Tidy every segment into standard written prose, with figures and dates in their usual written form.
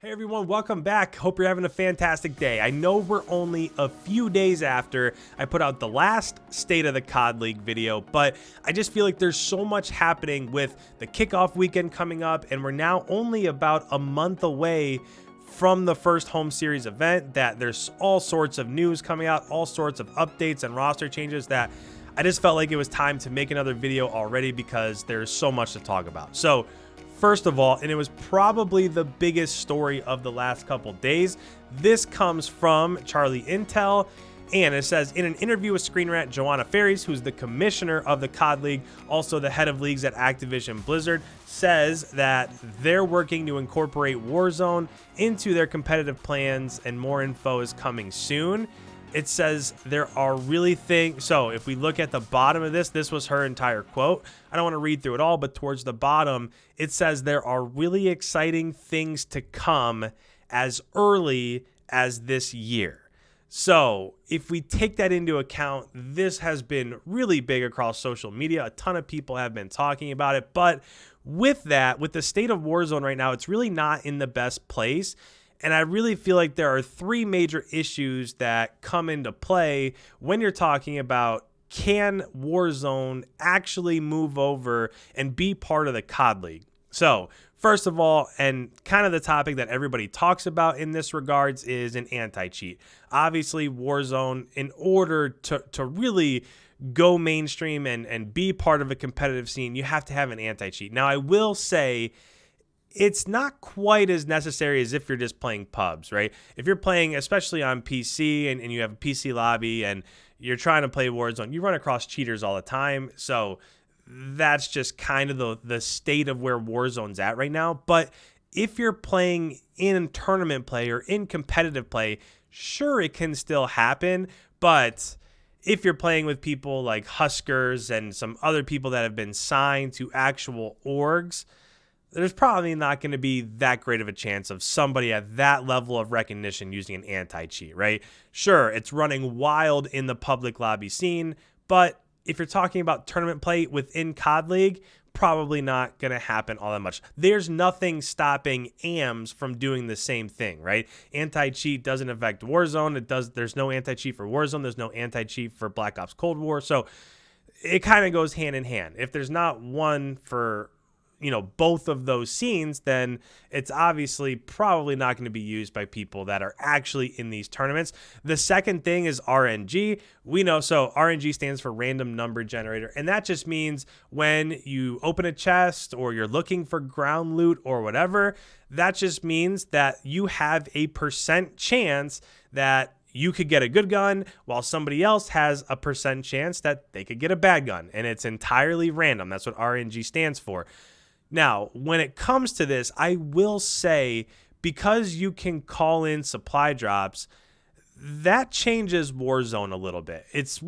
Hey everyone, welcome back. Hope you're having a fantastic day. I know we're only a few days after I put out the last State of the COD League video, but I just feel like there's so much happening with the kickoff weekend coming up, and we're now only about a month away from the first home series event, that there's all sorts of news coming out, all sorts of updates and roster changes that I just felt like it was time to make another video already because there's so much to talk about. So first of all, and it was probably the biggest story of the last couple days, this comes from Charlie Intel, and it says, in an interview with Screen Rant, Joanna Ferries, who's the commissioner of the COD League, also the head of leagues at Activision Blizzard, says that they're working to incorporate Warzone into their competitive plans, and more info is coming soon. It says there are really things. So if we look at the bottom of this was her entire quote. I don't want to read through it all, but towards the bottom, it says there are really exciting things to come as early as this year. So if we take that into account, this has been really big across social media. A ton of people have been talking about it. But with that, with the state of Warzone right now, it's really not in the best place. And I really feel like there are three major issues that come into play when you're talking about, can Warzone actually move over and be part of the COD League? So first of all, and kind of the topic that everybody talks about in this regards, is an anti-cheat. Obviously, Warzone, in order to really go mainstream and be part of a competitive scene, you have to have an anti-cheat. Now, I will say, it's not quite as necessary as if you're just playing pubs, right? If you're playing, especially on PC, and you have a PC lobby and you're trying to play Warzone, you run across cheaters all the time. So that's just kind of the state of where Warzone's at right now. But if you're playing in tournament play or in competitive play, sure, it can still happen. But if you're playing with people like Huskers and some other people that have been signed to actual orgs, there's probably not going to be that great of a chance of somebody at that level of recognition using an anti-cheat, right? Sure, it's running wild in the public lobby scene, but if you're talking about tournament play within COD League, probably not going to happen all that much. There's nothing stopping AMs from doing the same thing, right? Anti-cheat doesn't affect Warzone. There's no anti-cheat for Warzone. There's no anti-cheat for Black Ops Cold War. So it kind of goes hand in hand. If there's not one for both of those scenes, then it's obviously probably not going to be used by people that are actually in these tournaments. The second thing is RNG. We know, so RNG stands for random number generator, and that just means when you open a chest or you're looking for ground loot or whatever, that just means that you have a % chance that you could get a good gun while somebody else has a % chance that they could get a bad gun, and it's entirely random. That's what RNG stands for. Now, when it comes to this, I will say, because you can call in supply drops, that changes Warzone a little bit. It's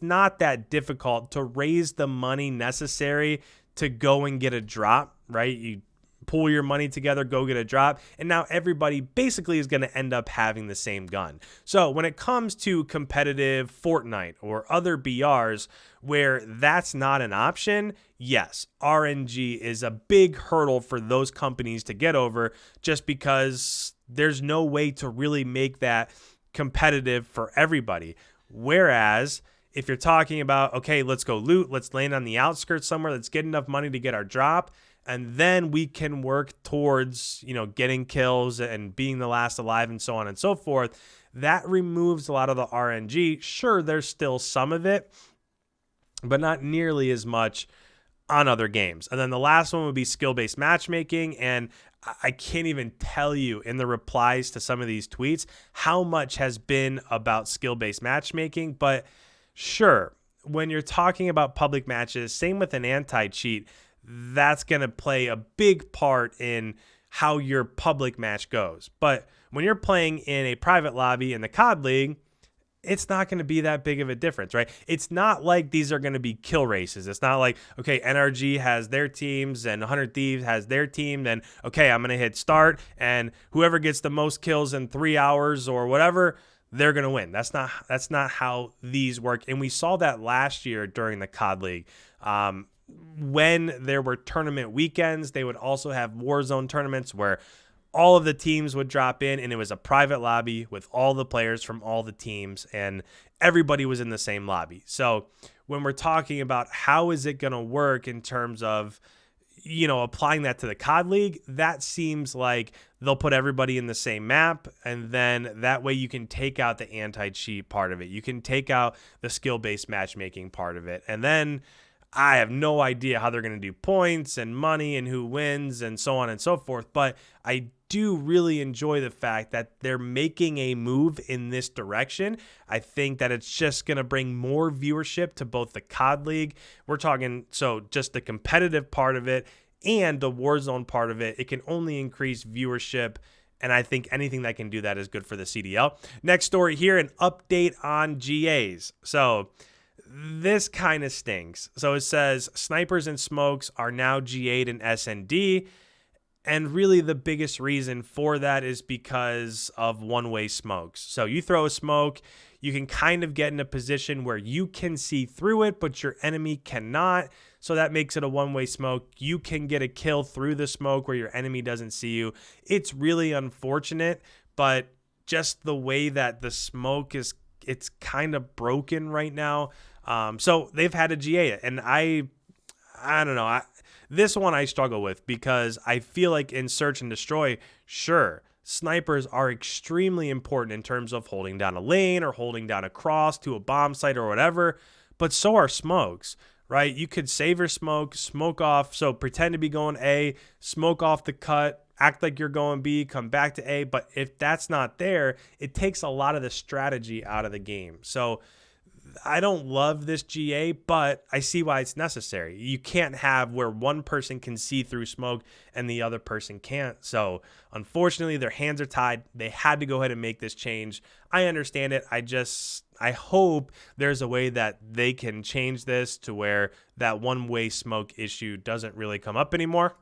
not that difficult to raise the money necessary to go and get a drop, right? You pull your money together, go get a drop, and now everybody basically is going to end up having the same gun. So when it comes to competitive Fortnite or other BRs where that's not an option, yes, RNG is a big hurdle for those companies to get over, just because there's no way to really make that competitive for everybody. Whereas if you're talking about, okay, let's go loot, let's land on the outskirts somewhere, let's get enough money to get our drop, and then we can work towards, getting kills and being the last alive and so on and so forth. That removes a lot of the RNG. Sure, there's still some of it, but not nearly as much on other games. And then the last one would be skill-based matchmaking. And I can't even tell you in the replies to some of these tweets how much has been about skill-based matchmaking. But sure, when you're talking about public matches, same with an anti-cheat, that's going to play a big part in how your public match goes. But when you're playing in a private lobby in the COD League, it's not going to be that big of a difference, right? It's not like these are going to be kill races. It's not like, okay, NRG has their teams and 100 Thieves has their team. Then, okay, I'm going to hit start, and whoever gets the most kills in 3 hours or whatever, they're going to win. That's not how these work. And we saw that last year during the COD League. When there were tournament weekends, they would also have Warzone tournaments where all of the teams would drop in, and it was a private lobby with all the players from all the teams, and everybody was in the same lobby. So when we're talking about how is it going to work in terms of, applying that to the COD League, that seems like they'll put everybody in the same map, and then that way you can take out the anti-cheat part of it. You can take out the skill-based matchmaking part of it. And then I have no idea how they're going to do points and money and who wins and so on and so forth, but I do really enjoy the fact that they're making a move in this direction. I think that it's just going to bring more viewership to both the COD League. We're talking, so just the competitive part of it and the Warzone part of it, it can only increase viewership. And I think anything that can do that is good for the CDL. Next story here, an update on GAs. So this kind of stinks. So it says snipers and smokes are now GA'd in SND. And really the biggest reason for that is because of one-way smokes. So you throw a smoke, you can kind of get in a position where you can see through it, but your enemy cannot. So that makes it a one-way smoke. You can get a kill through the smoke where your enemy doesn't see you. It's really unfortunate, but just the way that the smoke is, it's kind of broken right now. So they've had a GA it, and I don't know. This one I struggle with because I feel like in Search and Destroy, sure, snipers are extremely important in terms of holding down a lane or holding down a cross to a bomb site or whatever, but so are smokes, right? You could save your smoke, smoke off, so pretend to be going A, smoke off the cut, act like you're going B, come back to A, but if that's not there, it takes a lot of the strategy out of the game. So I don't love this GA, but I see why it's necessary. You can't have where one person can see through smoke and the other person can't. So unfortunately, their hands are tied. They had to go ahead and make this change. I understand it. I hope there's a way that they can change this to where that one-way smoke issue doesn't really come up anymore.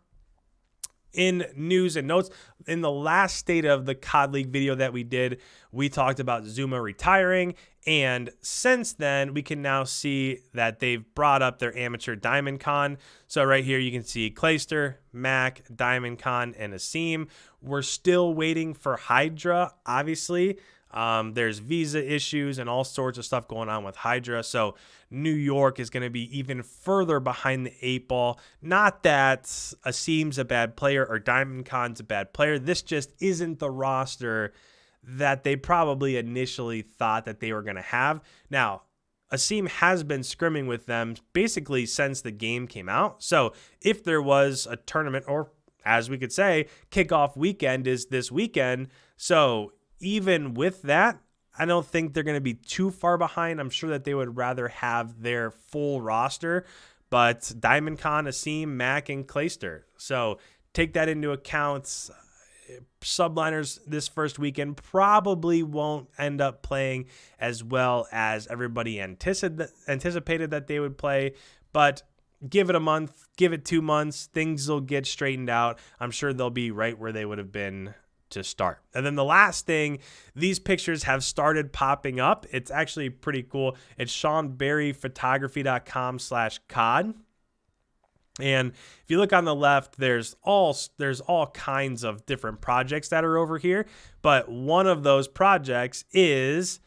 In news and notes, in the last state of the COD League video that we did, we talked about Zuma retiring, and since then, we can now see that they've brought up their amateur Diamond Con. So right here, you can see Clayster, Mac, Diamond Con, and Asim. We're still waiting for Hydra, obviously. There's visa issues and all sorts of stuff going on with Hydra. So New York is going to be even further behind the 8 ball. Not that Asim's a bad player or Diamond Con's a bad player. This just isn't the roster that they probably initially thought that they were going to have. Now, Asim has been scrimming with them basically since the game came out. So if there was a tournament, or as we could say, kickoff weekend is this weekend. So even with that, I don't think they're going to be too far behind. I'm sure that they would rather have their full roster, but Diamond Con, Asim, Mac, and Clayster. So take that into account. Subliners this first weekend probably won't end up playing as well as everybody anticipated that they would play, but give it a month, give it 2 months, things will get straightened out. I'm sure they'll be right where they would have been to start. And then the last thing, these pictures have started popping up. It's actually pretty cool. It's SeanBerryPhotography.com/COD. And if you look on the left, there's all kinds of different projects that are over here. But one of those projects is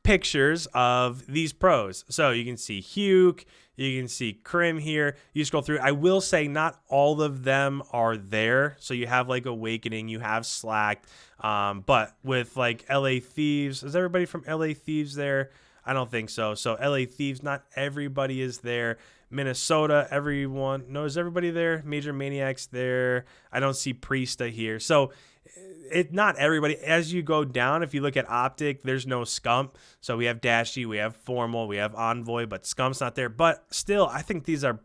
pictures of these pros. So you can see Huke, you can see Krim here. You scroll through. I will say not all of them are there. So you have like Awakening, you have Slacked, but with like LA Thieves, is everybody from LA Thieves there? I don't think so. So LA Thieves, not everybody is there. Minnesota, everyone. No, is everybody there? Major Maniacs there. I don't see Priesta here. So not everybody. As you go down, if you look at Optic, there's no Scump. So we have Dashy, we have Formal, we have Envoy, but Scump's not there. But still, I think these are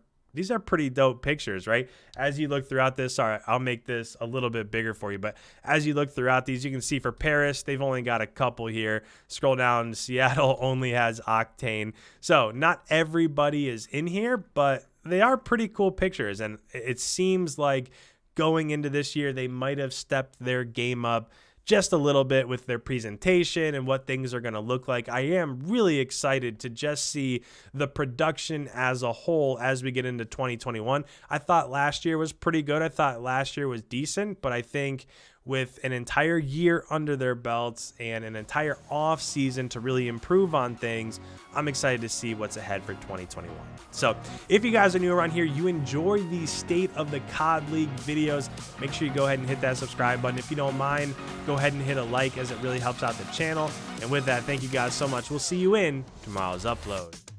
pretty dope pictures, right? As you look throughout this, sorry, I'll make this a little bit bigger for you, but as you look throughout these, you can see for Paris, they've only got a couple here. Scroll down, Seattle only has Octane. So not everybody is in here, but they are pretty cool pictures. And it seems like going into this year, they might have stepped their game up just a little bit with their presentation and what things are going to look like. I am really excited to just see the production as a whole as we get into 2021. I thought last year was pretty good. I thought last year was decent, but I think with an entire year under their belts and an entire off season to really improve on things, I'm excited to see what's ahead for 2021. So if you guys are new around here, you enjoy the State of the COD League videos, make sure you go ahead and hit that subscribe button. If you don't mind, go ahead and hit a like, as it really helps out the channel. And with that, thank you guys so much. We'll see you in tomorrow's upload.